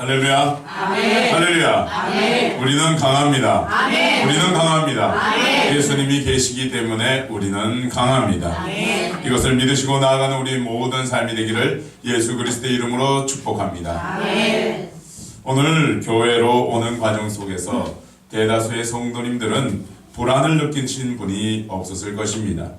할렐루야. 아멘. 할렐루야. 아멘. 우리는 강합니다. 아멘. 우리는 강합니다. 아멘. 예수님이 계시기 때문에 우리는 강합니다. 아멘. 이것을 믿으시고 나아가는 우리 모든 삶이 되기를 예수 그리스도의 이름으로 축복합니다. 아멘. 오늘 교회로 오는 과정 속에서 대다수의 성도님들은 불안을 느끼신 분이 없었을 것입니다.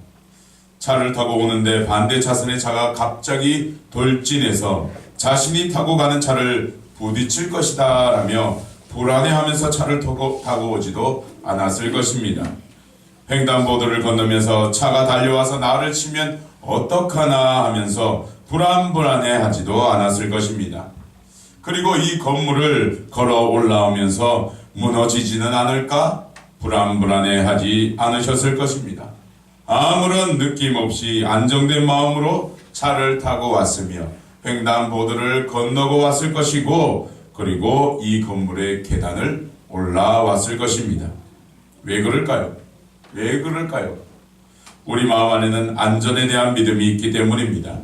차를 타고 오는데 반대 차선의 차가 갑자기 돌진해서 자신이 타고 가는 차를 부딪힐 것이다 라며 불안해하면서 차를 타고 오지도 않았을 것입니다. 횡단보도를 건너면서 차가 달려와서 나를 치면 어떡하나 하면서 불안해하지도 않았을 것입니다. 그리고 이 건물을 걸어 올라오면서 무너지지는 않을까 불안해하지 않으셨을 것입니다. 아무런 느낌 없이 안정된 마음으로 차를 타고 왔으며 횡단보도를 건너고 왔을 것이고 그리고 이 건물의 계단을 올라왔을 것입니다. 왜 그럴까요? 왜 그럴까요? 우리 마음 안에는 안전에 대한 믿음이 있기 때문입니다.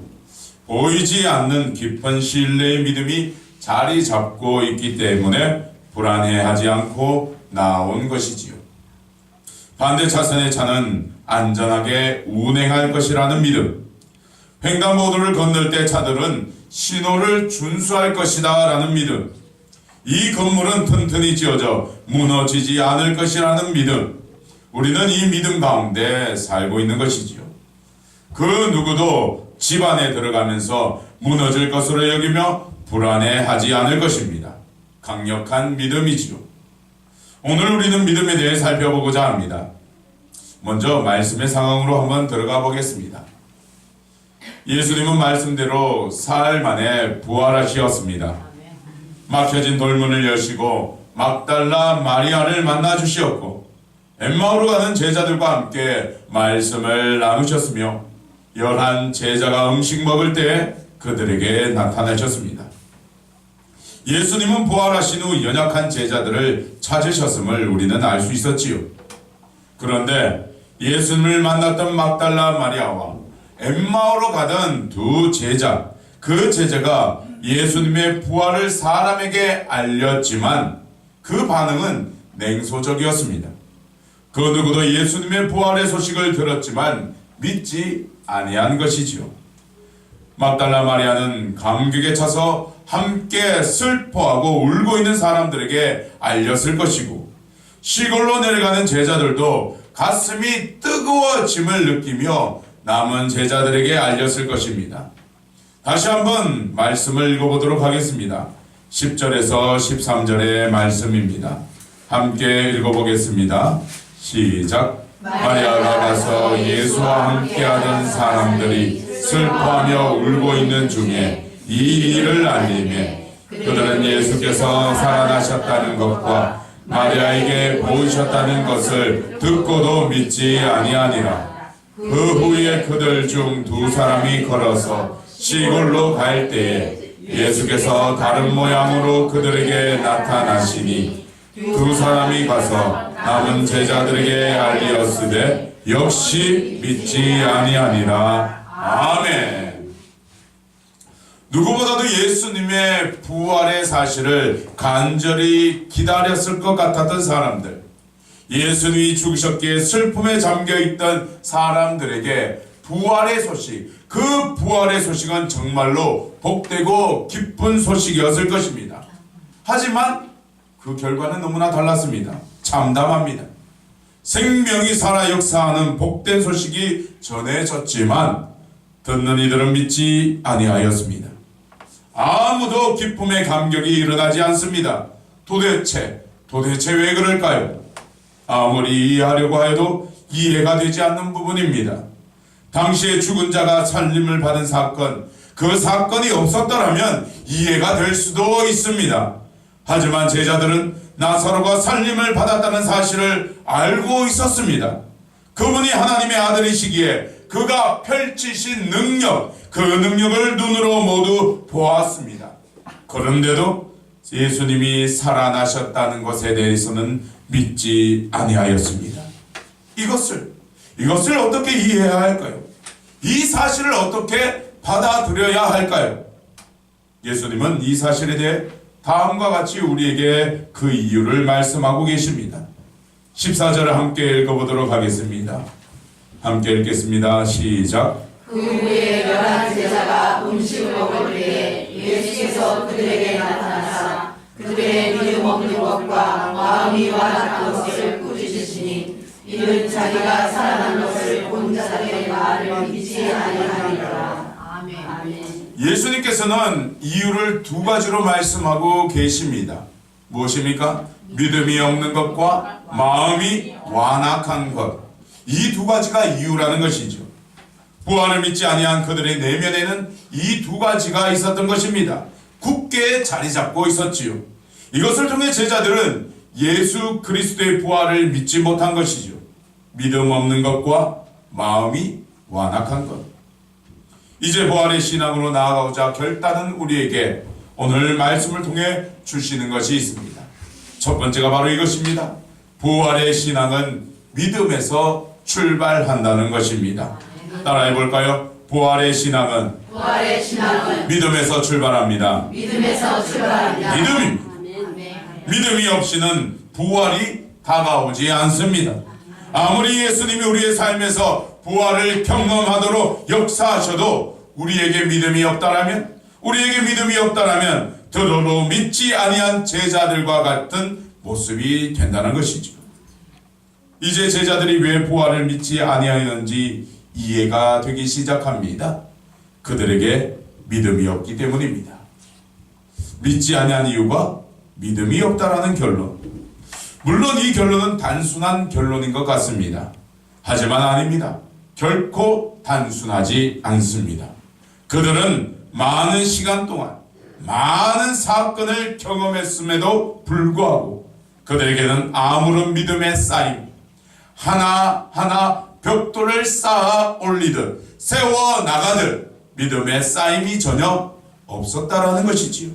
보이지 않는 깊은 신뢰의 믿음이 자리 잡고 있기 때문에 불안해하지 않고 나온 것이지요. 반대 차선의 차는 안전하게 운행할 것이라는 믿음, 횡단보도를 건널 때 차들은 신호를 준수할 것이다 라는 믿음, 이 건물은 튼튼히 지어져 무너지지 않을 것이라는 믿음, 우리는 이 믿음 가운데 살고 있는 것이지요. 그 누구도 집 안에 들어가면서 무너질 것으로 여기며 불안해하지 않을 것입니다. 강력한 믿음이지요. 오늘 우리는 믿음에 대해 살펴보고자 합니다. 먼저 말씀의 상황으로 한번 들어가 보겠습니다. 예수님은 말씀대로 사흘 만에 부활하셨습니다. 막혀진 돌문을 여시고 막달라 마리아를 만나 주시었고 엠마오로 가는 제자들과 함께 말씀을 나누셨으며 11 제자가 음식 먹을 때 그들에게 나타나셨습니다. 예수님은 부활하신 후 연약한 제자들을 찾으셨음을 우리는 알 수 있었지요. 그런데 예수님을 만났던 막달라 마리아와 엠마오로 가던 두 제자, 그 제자가 예수님의 부활을 사람에게 알렸지만 그 반응은 냉소적이었습니다. 그 누구도 예수님의 부활의 소식을 들었지만 믿지 아니한 것이지요. 막달라 마리아는 감격에 차서 함께 슬퍼하고 울고 있는 사람들에게 알렸을 것이고 시골로 내려가는 제자들도 가슴이 뜨거워짐을 느끼며 남은 제자들에게 알렸을 것입니다. 다시 한번 말씀을 읽어보도록 하겠습니다. 10절에서 13절의 말씀입니다. 함께 읽어보겠습니다. 시작. 마리아가 가서 예수와 함께하던 사람들이 슬퍼하며 울고 있는 중에 이 일을 알리매 그들은 예수께서 살아나셨다는 것과 마리아에게 보이셨다는 것을 듣고도 믿지 아니하니라. 그 후에 그들 중 2 걸어서 시골로 갈 때에 예수께서 다른 모양으로 그들에게 나타나시니 2 가서 남은 제자들에게 알리었으되 역시 믿지 아니하니라. 아멘. 누구보다도 예수님의 부활의 사실을 간절히 기다렸을 것 같았던 사람들, 예수님이 죽으셨기에 슬픔에 잠겨있던 사람들에게 부활의 소식, 그 부활의 소식은 정말로 복되고 기쁜 소식이었을 것입니다. 하지만 그 결과는 너무나 달랐습니다. 참담합니다. 생명이 살아 역사하는 복된 소식이 전해졌지만 듣는 이들은 믿지 아니하였습니다. 아무도 기쁨의 감격이 일어나지 않습니다. 도대체 왜 그럴까요? 아무리 이해하려고 해도 이해가 되지 않는 부분입니다. 당시에 죽은 자가 살림을 받은 사건, 그 사건이 없었더라면 이해가 될 수도 있습니다. 하지만 제자들은 나사로가 살림을 받았다는 사실을 알고 있었습니다. 그분이 하나님의 아들이시기에 그가 펼치신 능력, 그 능력을 눈으로 모두 보았습니다. 그런데도 예수님이 살아나셨다는 것에 대해서는 믿지 아니하였습니다. 이것을 어떻게 이해해야 할까요? 이 사실을 어떻게 받아들여야 할까요? 예수님은 이 사실에 대해 다음과 같이 우리에게 그 이유를 말씀하고 계십니다. 14절을 함께 읽어보도록 하겠습니다. 함께 읽겠습니다. 시작. 그 후에 11 제자가 음식을 먹을 때에 예수께서 그들에게 나타나사 그들의 믿음 없는 것과 마음이 완악한 것을 꾸짖으시니 이는 자기가 살아난 것을 본 자들의 말을 믿지 아니하리라. 아멘. 예수님께서는 이유를 두 가지로 말씀하고 계십니다. 무엇입니까? 믿음이 없는 것과 마음이 완악한 것. 이 두 가지가 이유라는 것이죠. 부활을 믿지 아니한 그들의 내면에는 이 두 가지가 있었던 것입니다. 굳게 자리 잡고 있었지요. 이것을 통해 제자들은 예수 그리스도의 부활을 믿지 못한 것이죠. 믿음 없는 것과 마음이 완악한 것. 이제 부활의 신앙으로 나아가고자 결단은 우리에게 오늘 말씀을 통해 주시는 것이 있습니다. 첫 번째가 바로 이것입니다. 부활의 신앙은 믿음에서 출발한다는 것입니다. 따라해 볼까요? 부활의 신앙은 믿음에서 출발합니다. 믿음이 없이는 부활이 다가오지 않습니다. 아무리 예수님이 우리의 삶에서 부활을 경험하도록 역사하셔도 우리에게 믿음이 없다라면 더러로 믿지 아니한 제자들과 같은 모습이 된다는 것이죠. 이제 제자들이 왜 부활을 믿지 아니하였는지 이해가 되기 시작합니다. 그들에게 믿음이 없기 때문입니다. 믿지 아니한 이유가 믿음이 없다라는 결론. 물론 이 결론은 단순한 결론인 것 같습니다. 하지만 아닙니다. 결코 단순하지 않습니다. 그들은 많은 시간 동안 많은 사건을 경험했음에도 불구하고 그들에게는 아무런 믿음의 쌓임, 하나하나 벽돌을 쌓아 올리듯 세워나가듯 믿음의 쌓임이 전혀 없었다라는 것이지요.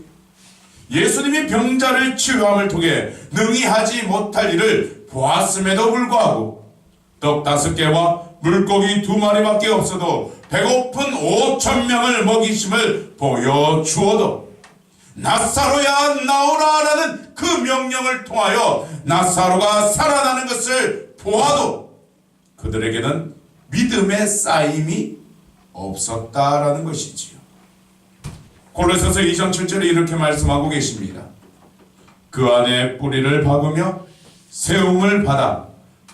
예수님이 병자를 치유함을 통해 능히 하지 못할 일을 보았음에도 불구하고 떡 5개와 물고기 2마리밖에 없어도 배고픈 5,000명을 먹이심을 보여주어도 나사로야 나오라라는 그 명령을 통하여 나사로가 살아나는 것을 보아도 그들에게는 믿음의 쌓임이 없었다라는 것이지요. 골로새서 2장 7절에 이렇게 말씀하고 계십니다. 그 안에 뿌리를 박으며 세움을 받아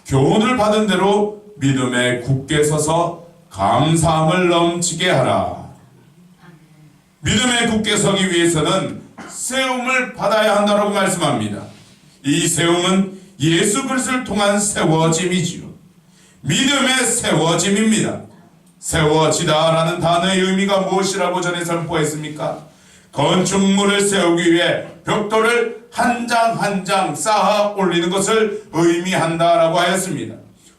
교훈을 받은 대로 믿음에 굳게 서서 감사함을 넘치게 하라. 믿음에 굳게 서기 위해서는 세움을 받아야 한다고 말씀합니다. 이 세움은 예수 그리스도를 통한 세워짐이지요. 믿음의 세워짐입니다. 세워지다라는 단어의 의미가 무엇이라고 전에 선포했습니까? 건축물을 세우기 위해 벽돌을 한 장 한 장 쌓아 올리는 것을 의미한다라고 하였습니다.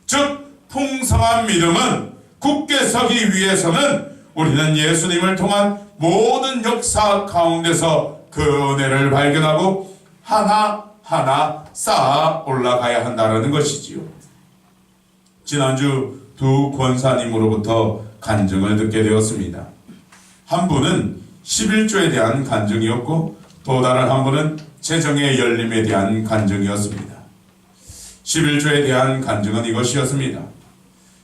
즉 풍성한 믿음은 굳게 서기 위해서는 우리는 예수님을 통한 모든 역사 가운데서 그 은혜를 발견하고 하나하나 쌓아 올라가야 한다는 것이지요. 지난주 두 권사님으로부터 간증을 듣게 되었습니다. 한 분은 11조에 대한 간증이었고 또 다른 한 분은 재정의 열림에 대한 간증이었습니다. 11조에 대한 간증은 이것이었습니다.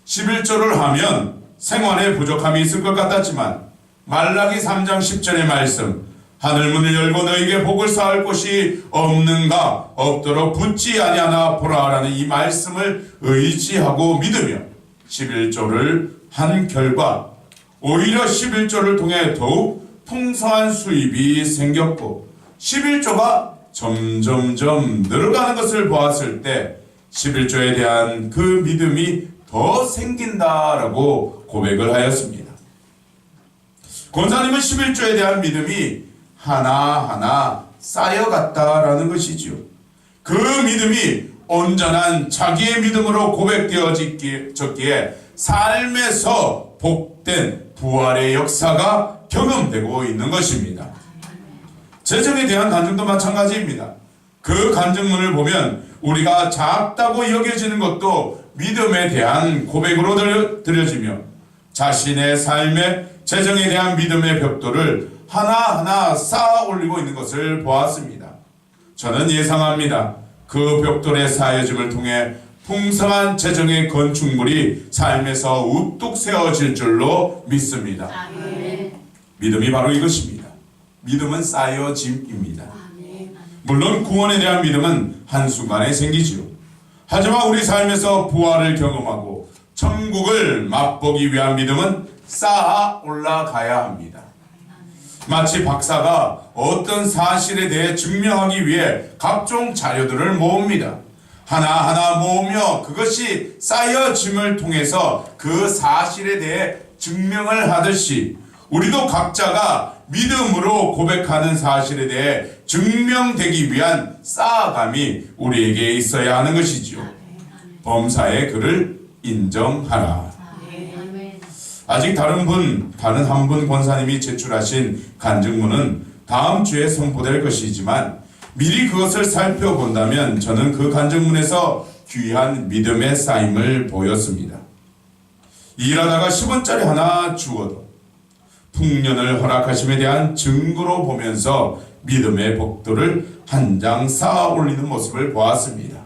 11조를 하면 생활에 부족함이 있을 것 같았지만 말라기 3장 10절의 말씀 하늘문을 열고 너에게 복을 쌓을 곳이 없는가 없도록 붙지 아니하나 보라라는 이 말씀을 의지하고 믿으며 11조를 한 결과 오히려 11조를 통해 더욱 풍성한 수입이 생겼고 11조가 점점점 늘어가는 것을 보았을 때 11조에 대한 그 믿음이 더 생긴다라고 고백을 하였습니다. 권사님은 11조에 대한 믿음이 하나하나 쌓여갔다라는 것이지요. 그 믿음이 온전한 자기의 믿음으로 고백되어졌기에 삶에서 복된 부활의 역사가 경험되고 있는 것입니다. 재정에 대한 간증도 마찬가지입니다. 그 간증문을 보면 우리가 작다고 여겨지는 것도 믿음에 대한 고백으로 드려지며 자신의 삶의 재정에 대한 믿음의 벽돌을 하나하나 쌓아 올리고 있는 것을 보았습니다. 저는 예상합니다. 그 벽돌의 쌓여짐을 통해 풍성한 재정의 건축물이 삶에서 우뚝 세워질 줄로 믿습니다. 아멘. 믿음이 바로 이것입니다. 믿음은 쌓여짐입니다. 물론 구원에 대한 믿음은 한순간에 생기지요. 하지만 우리 삶에서 부활을 경험하고 천국을 맛보기 위한 믿음은 쌓아 올라가야 합니다. 마치 박사가 어떤 사실에 대해 증명하기 위해 각종 자료들을 모읍니다. 하나하나 모으며 그것이 쌓여짐을 통해서 그 사실에 대해 증명을 하듯이 우리도 각자가 믿음으로 고백하는 사실에 대해 증명되기 위한 쌓아감이 우리에게 있어야 하는 것이지요. 범사의 그를 인정하라. 아직 다른 한 분 권사님이 제출하신 간증문은 다음 주에 선포될 것이지만 미리 그것을 살펴본다면 저는 그 간증문에서 귀한 믿음의 쌓임을 보였습니다. 일하다가 10원짜리 하나 주어도 풍년을 허락하심에 대한 증거로 보면서 믿음의 복도를 한 장 쌓아 올리는 모습을 보았습니다.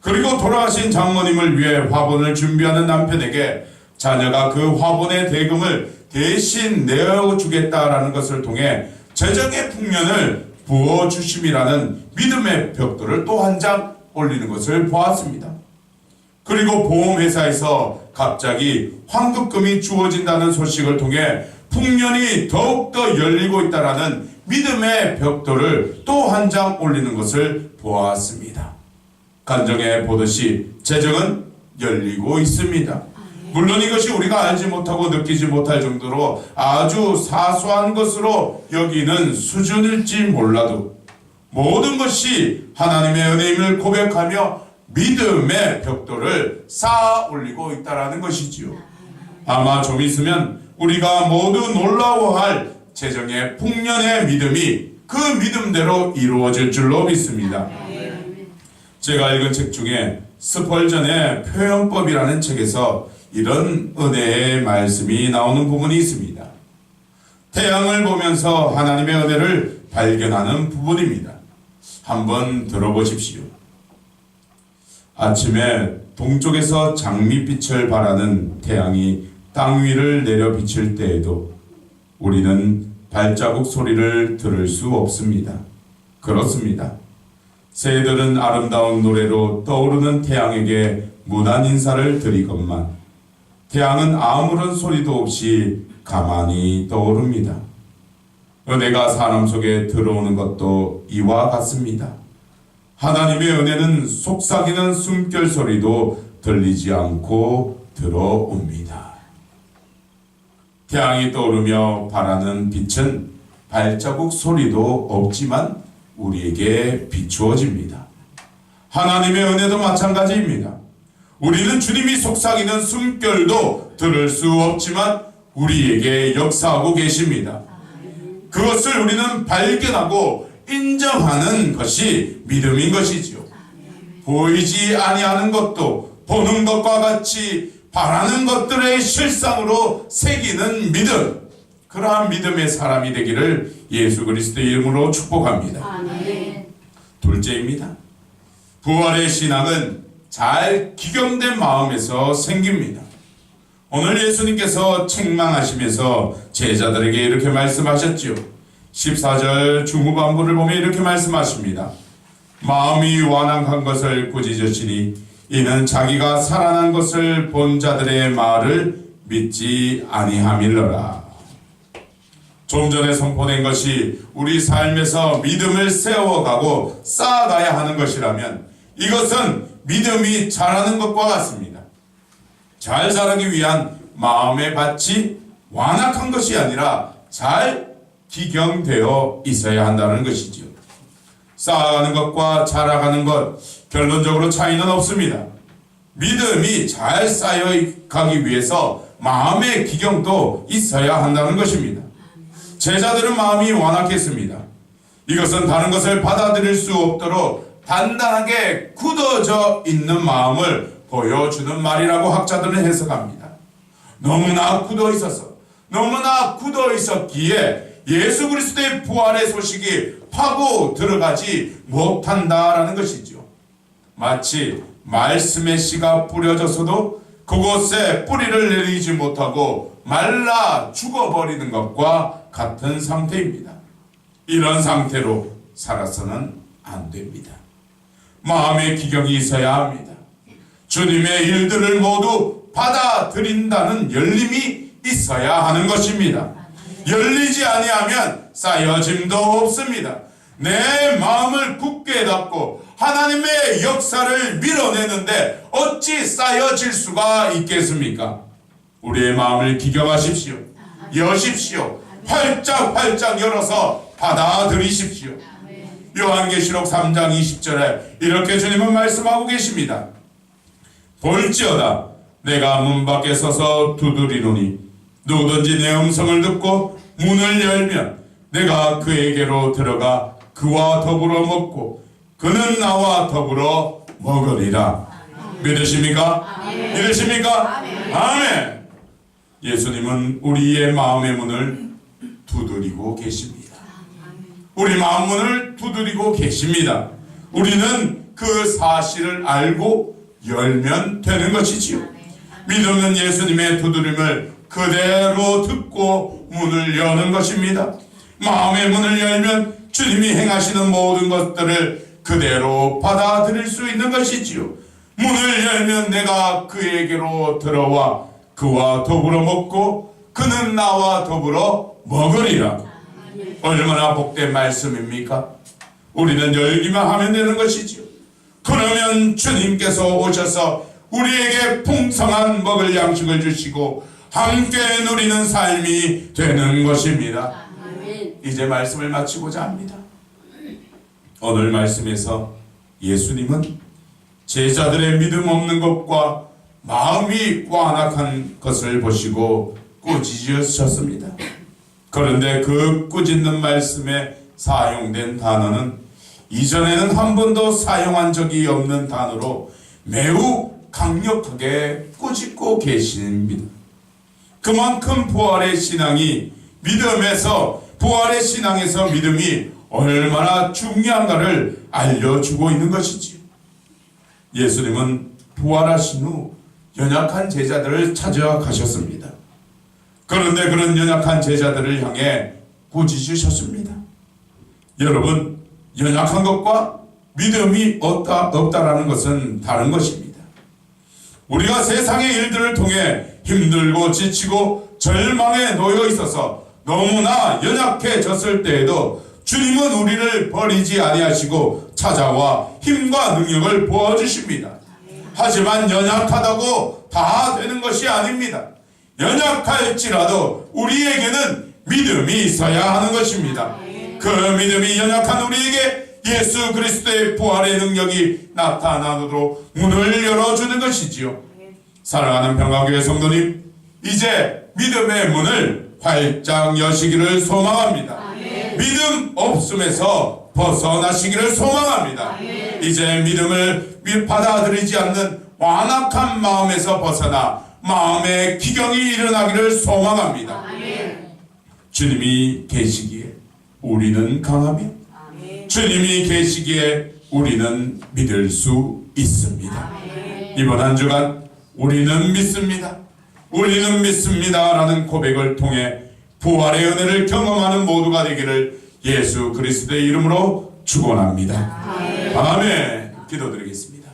그리고 돌아가신 장모님을 위해 화분을 준비하는 남편에게 자녀가 그 화분의 대금을 대신 내어주겠다라는 것을 통해 재정의 풍년을 부어주심이라는 믿음의 벽돌을 또 한 장 올리는 것을 보았습니다. 그리고 보험회사에서 갑자기 환급금이 주어진다는 소식을 통해 풍년이 더욱더 열리고 있다라는 믿음의 벽돌을 또 한 장 올리는 것을 보았습니다. 간증에 보듯이 재정은 열리고 있습니다. 물론 이것이 우리가 알지 못하고 느끼지 못할 정도로 아주 사소한 것으로 여기는 수준일지 몰라도 모든 것이 하나님의 은혜임을 고백하며 믿음의 벽돌을 쌓아 올리고 있다는 것이지요. 아마 좀 있으면 우리가 모두 놀라워할 재정의 풍년의 믿음이 그 믿음대로 이루어질 줄로 믿습니다. 제가 읽은 책 중에 스펄전의 표현법이라는 책에서 이런 은혜의 말씀이 나오는 부분이 있습니다. 태양을 보면서 하나님의 은혜를 발견하는 부분입니다. 한번 들어보십시오. 아침에 동쪽에서 장밋빛을 발하는 태양이 땅 위를 내려 비칠 때에도 우리는 발자국 소리를 들을 수 없습니다. 그렇습니다. 새들은 아름다운 노래로 떠오르는 태양에게 무난 인사를 드리건만 태양은 아무런 소리도 없이 가만히 떠오릅니다. 은혜가 사람 속에 들어오는 것도 이와 같습니다. 하나님의 은혜는 속삭이는 숨결 소리도 들리지 않고 들어옵니다. 태양이 떠오르며 발하는 빛은 발자국 소리도 없지만 우리에게 비추어집니다. 하나님의 은혜도 마찬가지입니다. 우리는 주님이 속삭이는 숨결도 들을 수 없지만 우리에게 역사하고 계십니다. 그것을 우리는 발견하고 인정하는 것이 믿음인 것이지요. 보이지 아니하는 것도 보는 것과 같이 바라는 것들의 실상으로 새기는 믿음, 그러한 믿음의 사람이 되기를 예수 그리스도의 이름으로 축복합니다. 아멘. 둘째입니다. 부활의 신앙은 잘 기경된 마음에서 생깁니다. 오늘 예수님께서 책망하시면서 제자들에게 이렇게 말씀하셨지요. 14절 중후반부를 보면 이렇게 말씀하십니다. 마음이 완악한 것을 꾸짖으시니 이는 자기가 살아난 것을 본 자들의 말을 믿지 아니함일러라. 좀 전에 선포된 것이 우리 삶에서 믿음을 세워가고 쌓아가야 하는 것이라면 이것은 믿음이 자라는 것과 같습니다. 잘 자라기 위한 마음의 밭이 완악한 것이 아니라 잘 기경되어 있어야 한다는 것이지요. 쌓아가는 것과 자라가는 것 결론적으로 차이는 없습니다. 믿음이 잘 쌓여가기 위해서 마음의 기경도 있어야 한다는 것입니다. 제자들은 마음이 완악했습니다. 이것은 다른 것을 받아들일 수 없도록 단단하게 굳어져 있는 마음을 보여주는 말이라고 학자들은 해석합니다. 너무나 굳어 있었기에 예수 그리스도의 부활의 소식이 파고 들어가지 못한다라는 것이죠. 마치 말씀의 씨가 뿌려져서도 그곳에 뿌리를 내리지 못하고 말라 죽어버리는 것과 같은 상태입니다. 이런 상태로 살아서는 안 됩니다. 마음의 기경이 있어야 합니다. 주님의 일들을 모두 받아들인다는 열림이 있어야 하는 것입니다. 열리지 아니하면 쌓여짐도 없습니다. 내 마음을 굳게 닫고 하나님의 역사를 밀어내는데 어찌 쌓여질 수가 있겠습니까? 우리의 마음을 기경하십시오. 여십시오. 활짝 열어서 받아들이십시오. 요한계시록 3장 20절에 이렇게 주님은 말씀하고 계십니다. 볼지어다 내가 문 밖에 서서 두드리노니 누구든지 내 음성을 듣고 문을 열면 내가 그에게로 들어가 그와 더불어 먹고 그는 나와 더불어 먹으리라. 믿으십니까? 믿으십니까? 아멘. 예수님은 우리의 마음의 문을 두드리고 계십니다. 우리 마음 문을 두드리고 계십니다. 우리는 그 사실을 알고 열면 되는 것이지요. 믿음은 예수님의 두드림을 그대로 듣고 문을 여는 것입니다. 마음의 문을 열면 주님이 행하시는 모든 것들을 그대로 받아들일 수 있는 것이지요. 문을 열면 내가 그에게로 들어와 그와 더불어 먹고 그는 나와 더불어 먹으리라. 얼마나 복된 말씀입니까? 우리는 열기만 하면 되는 것이지요. 그러면 주님께서 오셔서 우리에게 풍성한 먹을 양식을 주시고 함께 누리는 삶이 되는 것입니다. 이제 말씀을 마치고자 합니다. 오늘 말씀에서 예수님은 제자들의 믿음 없는 것과 마음이 완악한 것을 보시고 꾸짖으셨습니다. 그런데 그 꾸짖는 말씀에 사용된 단어는 이전에는 한 번도 사용한 적이 없는 단어로 매우 강력하게 꾸짖고 계십니다. 그만큼 부활의 신앙이 부활의 신앙에서 믿음이 얼마나 중요한가를 알려주고 있는 것이지요. 예수님은 부활하신 후 연약한 제자들을 찾아가셨습니다. 그런데 그런 연약한 제자들을 향해 꾸짖으셨습니다. 여러분, 연약한 것과 믿음이 없다라는 것은 다른 것입니다. 우리가 세상의 일들을 통해 힘들고 지치고 절망에 놓여 있어서 너무나 연약해졌을 때에도 주님은 우리를 버리지 아니하시고 찾아와 힘과 능력을 부어주십니다. 하지만 연약하다고 다 되는 것이 아닙니다. 연약할지라도 우리에게는 믿음이 있어야 하는 것입니다. 그 믿음이 연약한 우리에게 예수 그리스도의 부활의 능력이 나타나도록 문을 열어주는 것이지요. 사랑하는 평강교회 성도님, 이제 믿음의 문을 활짝 여시기를 소망합니다. 믿음 없음에서 벗어나시기를 소망합니다. 이제 믿음을 받아들이지 않는 완악한 마음에서 벗어나 마음의 기경이 일어나기를 소망합니다. 주님이 계시기에 우리는 강하며 주님이 계시기에 우리는 믿을 수 있습니다. 이번 한 주간 우리는 믿습니다. 우리는 믿습니다라는 고백을 통해 부활의 은혜를 경험하는 모두가 되기를 예수 그리스도의 이름으로 축원합니다. 아멘. 기도드리겠습니다.